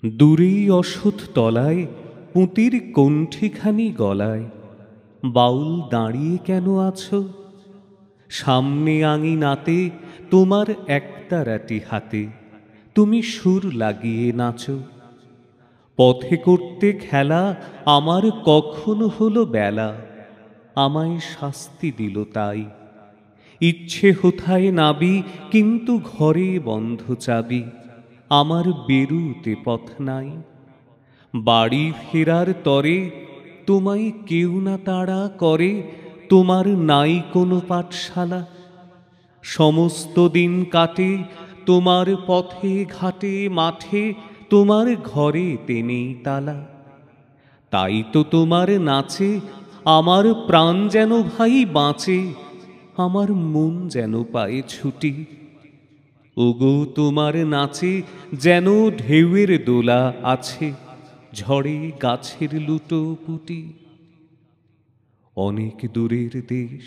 দূরেই অশ্বত্থ তলায় পুঁতির কণ্ঠিখানি গলায় বাউল দাঁড়িয়ে কেন আছো? সামনে আঙিনাতে তোমার একতারাটি হাতে তুমি সুর লাগিয়ে নাচো। পথে করতে খেলা আমার কখন হলো বেলা, আমায় শাস্তি দিল তাই। ইচ্ছে হোথায় নাবি কিন্তু ঘরে বন্ধ চাবি, আমার বেরুতে পথ নাই। বাড়ি ফেরার তরে তোমায় কেউ না তাড়া করে, তোমার নাই কোনো পাঠশালা। সমস্ত দিন কাটে তোমার পথে ঘাটে মাঠে, তোমার ঘরে নেই তালা। তাই তো তোমার নাচে আমার প্রাণ যেন ভাই বাঁচে, আমার মন যেন পায় ছুটি। ওগো তোমার নাচে যেন ঢেউয়ের দোলা আছে, ঝড়ে গাছের লুটো পুটি। অনেক দূরের দেশ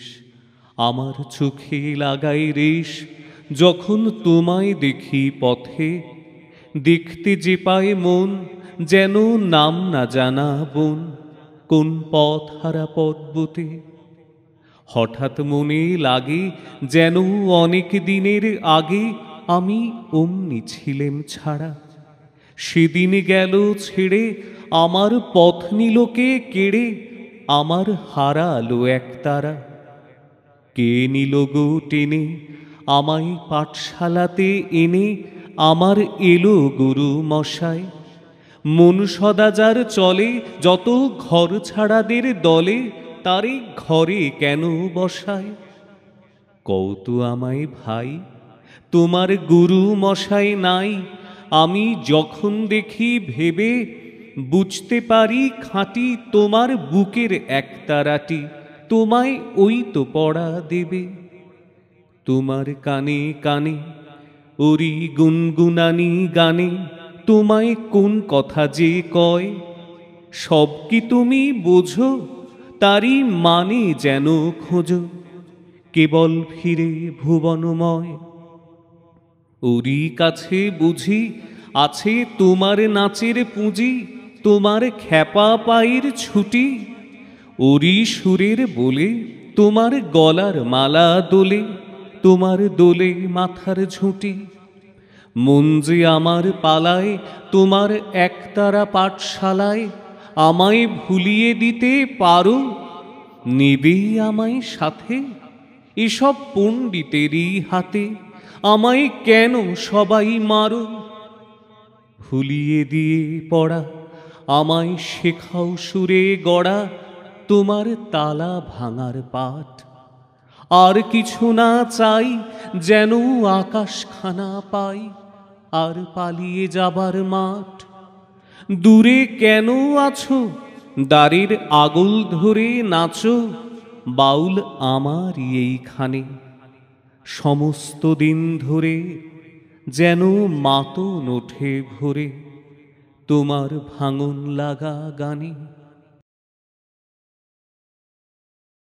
আমার চোখে লাগায় রেশ, যখন তোমায় দেখি পথে। দেখতে যে পায় মন যেন নাম না জানা বন, কোন পথ হারা পর্বতে। হঠাৎ মনে লাগে যেন অনেক দিনের আগে আমি অমনি ছিলেম ছাড়া। সেদিন গেল ছেড়ে আমার পথ নিলোকে কেড়ে, আমার হারালো এক তারা। কে নিল গো টেনে আমায় পাঠশালাতে এনে, আমার এলো গুরু মশাই। মন সদা যার চলে যত ঘর ছাড়াদের দলে, তারে ঘরে কেন বসায়? কৌতু আমায় ভাই তোমার গুরু মশাই নাই, আমি যখন দেখি ভেবে বুঝতে পারি খাঁটি তোমার বুকের একতারাটি তোমায় ওই তো পড়া দেবে। তোমার কানে কানে ওরি গুনগুনানি গানে তোমায় কোন কথা যে কয়, সব কি তুমি বোঝো তারই মানে যেন খোঁজো, কেবল ফিরে ভুবনময়। ওরি কাছে বুঝি আছে তোমার নাচের পুঁজি, তোমার খ্যাপা পায়ের ছুটি। ওরি সুরের বলে তোমার গলার মালা দোলে, তোমার দোলে মাথার ঝুঁটি। মন যে আমার পালায় তোমার একতারা পাঠশালায়, আমায় ভুলিয়ে দিতে পারো? নেবে আমায় সাথে এসব পণ্ডিতেরই হাতে, আমায় কেন সবাই মারো? ভুলিয়ে দিয়ে পড়া আমায় শেখাও সুরে গড়া, তোমার তালা ভাঙার পাঠ। আর কিছু না চাই যেন আকাশখানা পাই, আর পালিয়ে যাবার মাঠ। দূরে কেন আছো দ্বারের আগল ধরে নাচো, বাউল আমারই এইখানে। সমস্ত দিন ধরে যেন মাতন ওঠে ভোরে, তোমার ভাঙন লাগা গানে।